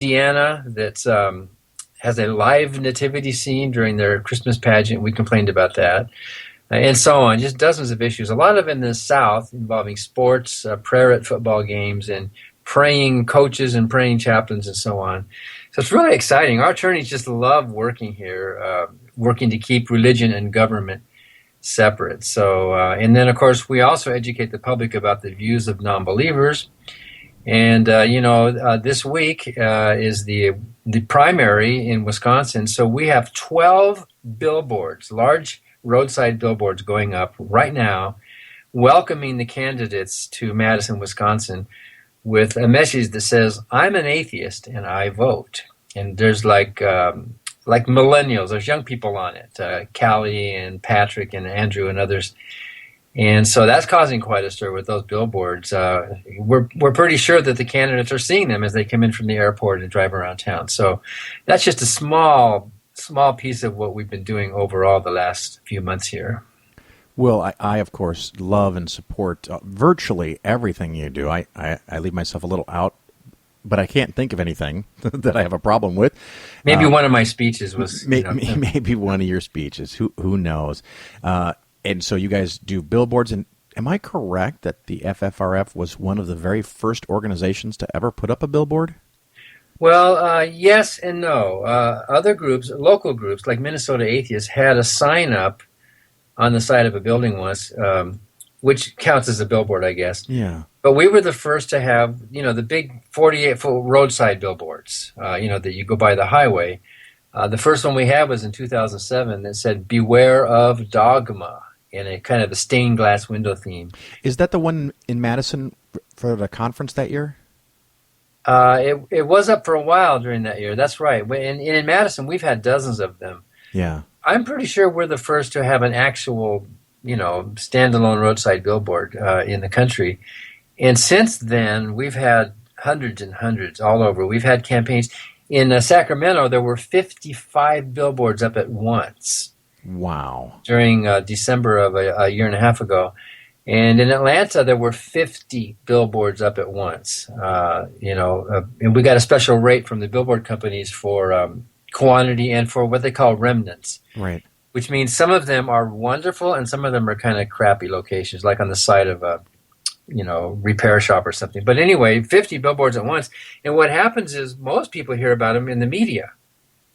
Louisiana that's has a live nativity scene during their Christmas pageant. We complained about that, and so on. Just dozens of issues. A lot of in the South involving sports, prayer at football games, and praying coaches and praying chaplains and so on. So it's really exciting. Our attorneys just love working here, working to keep religion and government separate. So, and then of course we also educate the public about the views of non-believers. And this week is the primary in Wisconsin. So we have 12 billboards, large roadside billboards going up right now, welcoming the candidates to Madison, Wisconsin, with a message that says, "I'm an atheist and I vote." And there's like millennials, there's young people on it, Callie and Patrick and Andrew and others. And so that's causing quite a stir with those billboards. We're pretty sure that the candidates are seeing them as they come in from the airport and drive around town. So that's just a small piece of what we've been doing overall the last few months here. Well, I of course, love and support virtually everything you do. I leave myself a little out, but I can't think of anything that I have a problem with. Maybe one of my speeches was... Maybe one of your speeches. Who knows? And so you guys do billboards. And am I correct that the FFRF was one of the very first organizations to ever put up a billboard? Well, yes and no. Other groups, local groups like Minnesota Atheists, had a sign up on the side of a building once, which counts as a billboard, I guess. Yeah. But we were the first to have, the big 48-foot roadside billboards, that you go by the highway. The first one we had was in 2007 that said, "Beware of dogma," in a kind of a stained glass window theme. Is that the one in Madison for the conference that year? It was up for a while during that year. That's right. And in Madison, we've had dozens of them. Yeah. I'm pretty sure we're the first to have an actual, standalone roadside billboard in the country. And since then, we've had hundreds and hundreds all over. We've had campaigns. In Sacramento, there were 55 billboards up at once. Wow. During December of a year and a half ago. And in Atlanta, there were 50 billboards up at once. And we got a special rate from the billboard companies for quantity and for what they call remnants. Right. Which means some of them are wonderful and some of them are kind of crappy locations, like on the side of a repair shop or something. But anyway, 50 billboards at once. And what happens is most people hear about them in the media.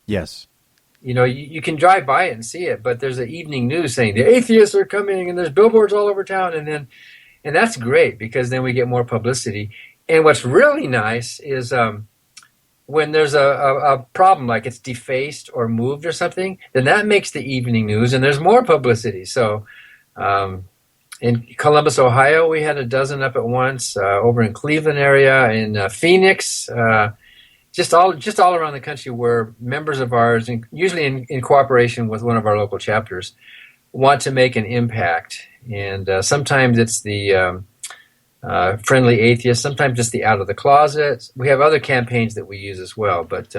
Yes. You can drive by it and see it, but there's an evening news saying the atheists are coming and there's billboards all over town. And that's great because then we get more publicity. And what's really nice is when there's a problem, like it's defaced or moved or something, then that makes the evening news and there's more publicity. So in Columbus, Ohio, we had a dozen up at once, over in Cleveland area, in Phoenix, just all around the country where members of ours, and usually in cooperation with one of our local chapters, want to make an impact. And sometimes it's the friendly atheist, sometimes it's the out of the closet. We have other campaigns that we use as well, but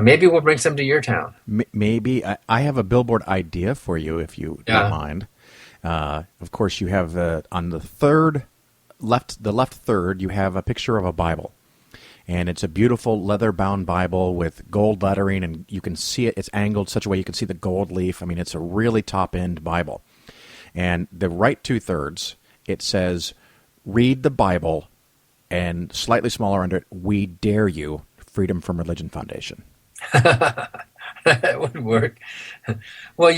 maybe we'll bring some to your town. Maybe. I have a billboard idea for you if you don't mind. Of course, you have on the left third, you have a picture of a Bible. And it's a beautiful leather-bound Bible with gold lettering, and you can see it. It's angled such a way you can see the gold leaf. I mean, it's a really top-end Bible. And the right two-thirds, it says, "Read the Bible," and slightly smaller under it, "We dare you, Freedom from Religion Foundation." That would work. Well,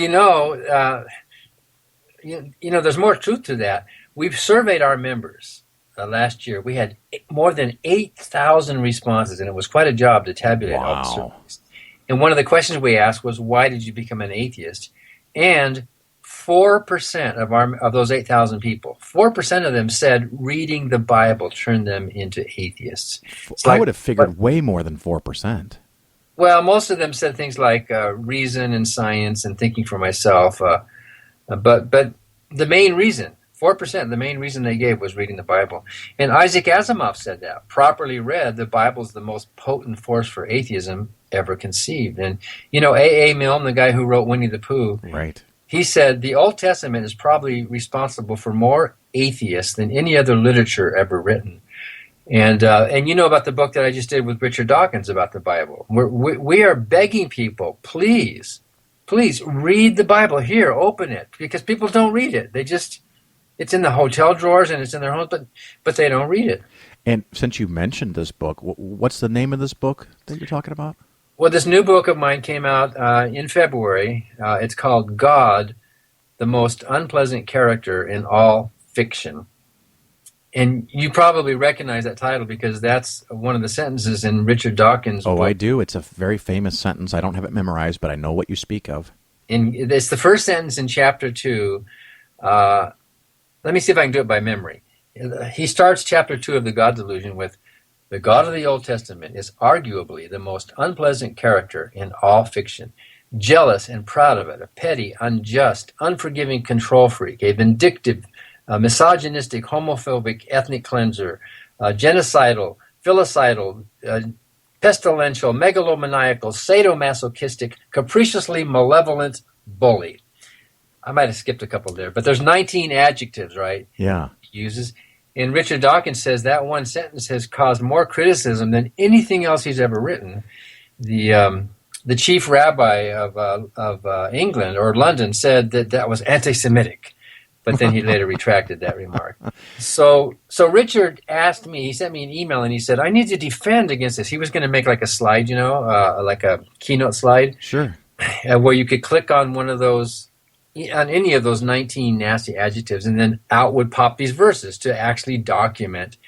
there's more truth to that. We've surveyed our members. Last year, we had more than 8,000 responses, and it was quite a job to tabulate all the surveys. And one of the questions we asked was, "Why did you become an atheist?" And 4% of those 8,000 people, 4% of them said reading the Bible turned them into atheists. I would have figured way more than 4%. Well, most of them said things like reason and science and thinking for myself. But the main reason, 4%, the main reason they gave was reading the Bible. And Isaac Asimov said that. Properly read, the Bible is the most potent force for atheism ever conceived. And, A. Milne, the guy who wrote Winnie the Pooh, right, he said the Old Testament is probably responsible for more atheists than any other literature ever written. And you know about the book that I just did with Richard Dawkins about the Bible. We are begging people, please read the Bible. Here, open it, because people don't read it. It's in the hotel drawers and it's in their homes, but they don't read it. And since you mentioned this book, what's the name of this book that you're talking about? Well, this new book of mine came out in February. It's called God, the Most Unpleasant Character in All Fiction. And you probably recognize that title because that's one of the sentences in Richard Dawkins' book. Oh, I do. It's a very famous sentence. I don't have it memorized, but I know what you speak of. And it's the first sentence in chapter 2. Let me see if I can do it by memory. He starts chapter 2 of The God Delusion with, "The God of the Old Testament is arguably the most unpleasant character in all fiction. Jealous and proud of it, a petty, unjust, unforgiving control freak, a vindictive, misogynistic, homophobic ethnic cleanser, genocidal, filicidal, pestilential, megalomaniacal, sadomasochistic, capriciously malevolent bully." I might have skipped a couple there, but there's 19 adjectives, right? Yeah. He uses. And Richard Dawkins says that one sentence has caused more criticism than anything else he's ever written. The chief rabbi of England or London said that was anti-Semitic, but then he later retracted that remark. So Richard asked me. He sent me an email and he said, "I need to defend against this." He was going to make like a slide, like a keynote slide, Sure, where you could click on one of those. On any of those 19 nasty adjectives, and then out would pop these verses to actually document.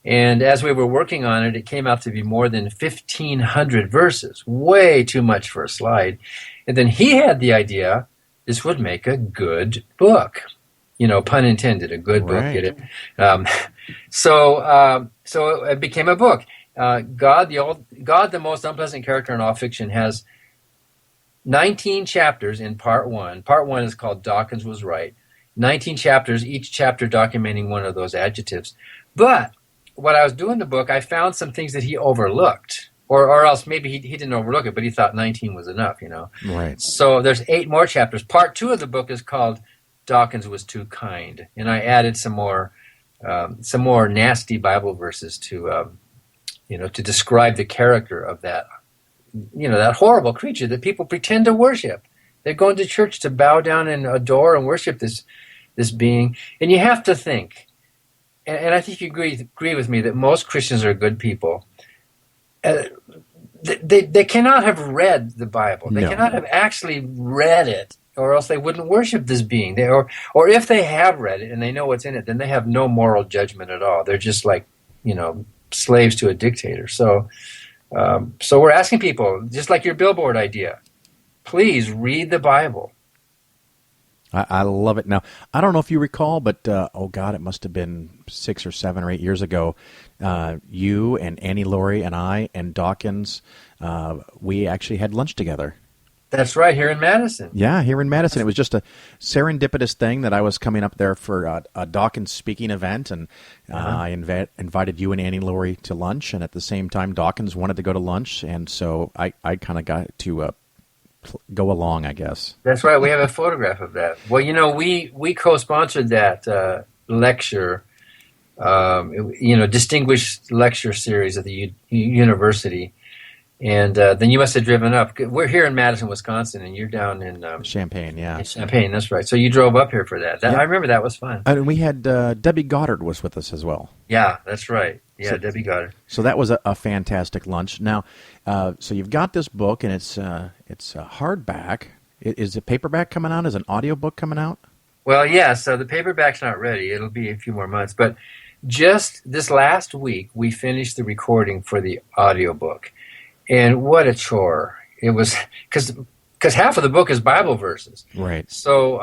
And as we were working on it, it came out to be more than 1,500 verses, way too much for a slide. And then he had the idea, this would make a good book. Pun intended, a good book, right. Get it? So it became a book. God, the Most Unpleasant Character in All Fiction, has 19 chapters in part 1. Part 1 is called Dawkins Was Right. 19 chapters, each chapter documenting one of those adjectives. But when I was doing the book, I found some things that he overlooked. Or else maybe he didn't overlook it, but he thought 19 was enough, Right. So there's 8 more chapters. Part 2 of the book is called Dawkins Was Too Kind. And I added some more nasty Bible verses to describe the character of that horrible creature that people pretend to worship. They're going to church to bow down and adore and worship this being. And you have to think, and I think you agree with me that most Christians are good people. They cannot have read the Bible. They cannot have actually read it, or else they wouldn't worship this being. Or if they have read it and they know what's in it, then they have no moral judgment at all. They're just like, slaves to a dictator. So we're asking people, just like your billboard idea, please read the Bible. I love it. Now, I don't know if you recall, but it must have been 6 or 7 or 8 years ago. You and Annie Laurie and I and Dawkins, we actually had lunch together. That's right, here in Madison. Yeah, here in Madison. It was just a serendipitous thing that I was coming up there for a Dawkins speaking event, and I invited you and Annie Laurie to lunch, and at the same time, Dawkins wanted to go to lunch, and so I kind of got to go along, I guess. That's right. We have a photograph of that. Well, we co-sponsored that lecture, distinguished lecture series at the university. And then you must have driven up. We're here in Madison, Wisconsin, and you're down in Champaign, yeah. Champaign, that's right. So you drove up here for that. I remember that was fun. And we had Debbie Goddard was with us as well. Yeah, that's right. Yeah, Debbie Goddard. So that was a fantastic lunch. Now, so you've got this book, and it's hardback. Is the paperback coming out? Is an audiobook coming out? Well, yeah. So the paperback's not ready. It'll be a few more months. But just this last week, we finished the recording for the audiobook. And what a chore it was, because half of the book is Bible verses. Right. So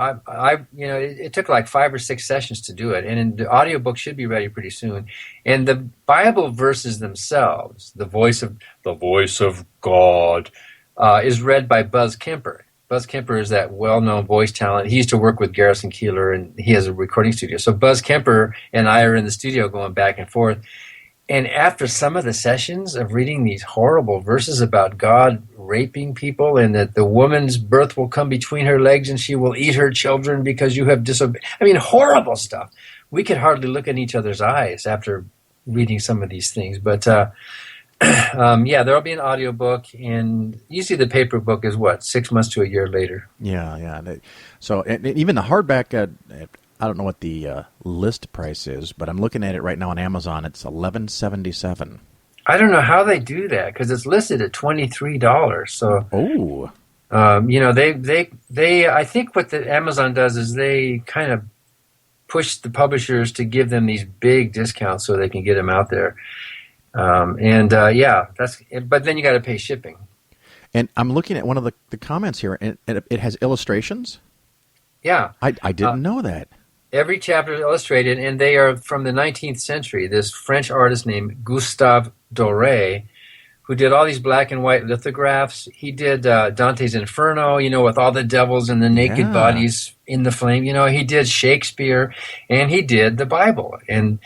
it took like 5 or 6 sessions to do it, and the audiobook should be ready pretty soon. And the Bible verses themselves, the voice of God, is read by Buzz Kemper. Buzz Kemper is that well-known voice talent. He used to work with Garrison Keillor, and he has a recording studio. So Buzz Kemper and I are in the studio going back and forth. And after some of the sessions of reading these horrible verses about God raping people and that the woman's birth will come between her legs and she will eat her children because you have disobeyed. I mean, horrible stuff. We could hardly look in each other's eyes after reading some of these things. But there'll be an audiobook, and usually the paper book is 6 months to a year later. Yeah. So and even the hardback, I don't know what the list price is, but I'm looking at it right now on Amazon. It's $11.77. I don't know how they do that because it's listed at $23. So, they I think what the Amazon does is they kind of push the publishers to give them these big discounts so they can get them out there. But then you got to pay shipping. And I'm looking at one of the comments here, and it has illustrations. Yeah, I didn't know that. Every chapter is illustrated, and they are from the 19th century. This French artist named Gustave Doré, who did all these black and white lithographs. He did Dante's Inferno, with all the devils and the naked bodies in the flame. He did Shakespeare, and he did the Bible. And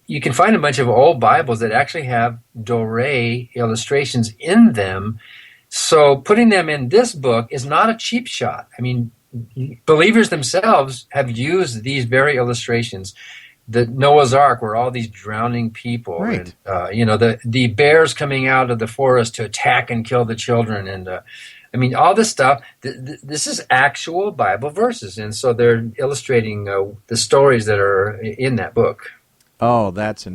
you can find a bunch of old Bibles that actually have Doré illustrations in them. So putting them in this book is not a cheap shot. I mean, believers themselves have used these very illustrations. The Noah's Ark, where all these drowning people, right. And the bears coming out of the forest to attack and kill the children, and all this stuff. This is actual Bible verses, and so they're illustrating the stories that are in that book. Oh, that's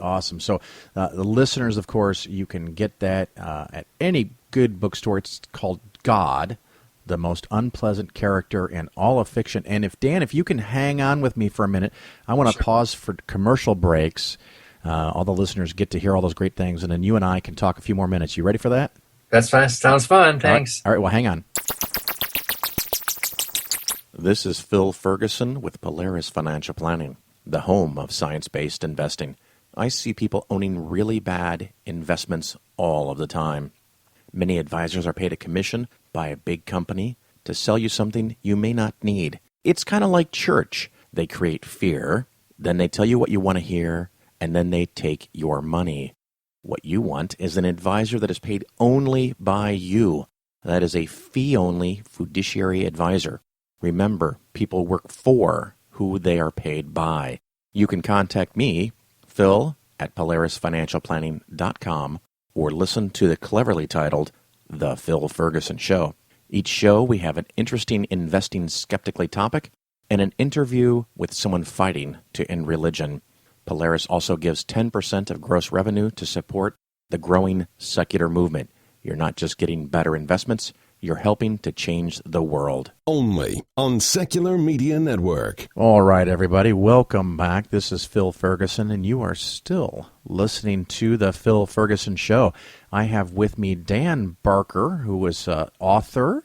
awesome. So the listeners, of course, you can get that at any good bookstore. It's called God, the most unpleasant character in all of fiction. And if you can hang on with me for a minute, I want to pause for commercial breaks. All the listeners get to hear all those great things, and then you and I can talk a few more minutes. You ready for that? That's fine. Sounds fun. Thanks. All right, well, hang on. This is Phil Ferguson with Polaris Financial Planning, the home of science-based investing. I see people owning really bad investments all of the time. Many advisors are paid a commission by a big company to sell you something you may not need. It's kind of like church. They create fear, then they tell you what you want to hear, and then they take your money. What you want is an advisor that is paid only by you. That is a fee-only fiduciary advisor. Remember, people work for who they are paid by. You can contact me, Phil, at PolarisFinancialPlanning.com, or listen to the cleverly titled The Phil Ferguson Show. Each show, we have an interesting investing skeptically topic and an interview with someone fighting to end religion. Polaris also gives 10% of gross revenue to support the growing secular movement. You're not just getting better investments, you're helping to change the world. Only on Secular Media Network. All right, everybody, welcome back. This is Phil Ferguson, and you are still listening to The Phil Ferguson Show. I have with me Dan Barker, who is author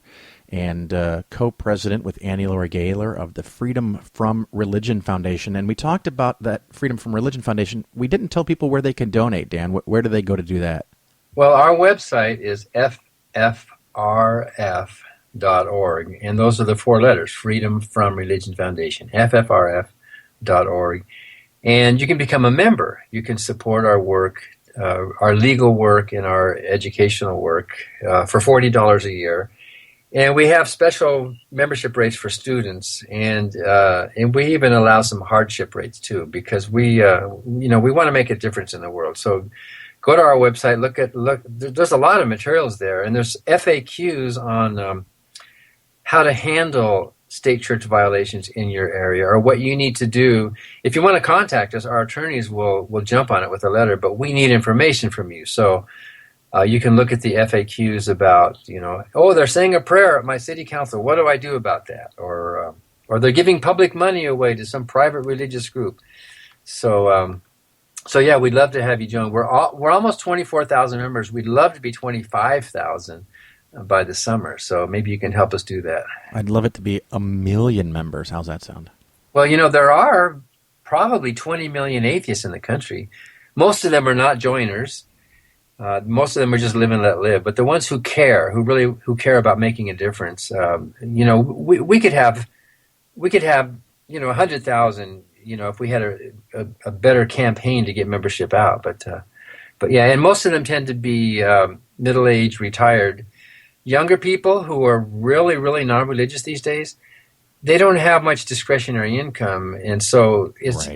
and co-president with Annie Laurie Gaylor of the Freedom from Religion Foundation. And we talked about that Freedom from Religion Foundation. We didn't tell people where they can donate, Dan. Where do they go to do that? Well, our website is ffrf.org, and those are the four letters, Freedom from Religion Foundation, ffrf.org. And you can become a member. You can support our work, our legal work and our educational work for $40 a year. And we have special membership rates for students, and we even allow some hardship rates too, because we want to make a difference in the world. So go to our website, look. There's a lot of materials there, and there's FAQs on how to handle state church violations in your area, or what you need to do. If you want to contact us, our attorneys will jump on it with a letter, but we need information from you. So you can look at the FAQs about, they're saying a prayer at my city council. What do I do about that? Or they're giving public money away to some private religious group. So yeah, we'd love to have you join. We're almost 24,000 members. We'd love to be 25,000 by the summer. So maybe you can help us do that. I'd love it to be 1 million members. How's that sound? Well, there are probably 20 million atheists in the country. Most of them are not joiners. Most of them are just live and let live. But the ones who care, who care about making a difference, we could have 100,000. If we had a better campaign to get membership out. But yeah, and most of them tend to be middle-aged, retired, younger people who are really, really non-religious these days. They don't have much discretionary income, and so it's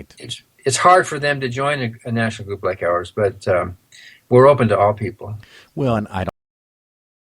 it's hard for them to join a national group like ours, but we're open to all people. Well, and I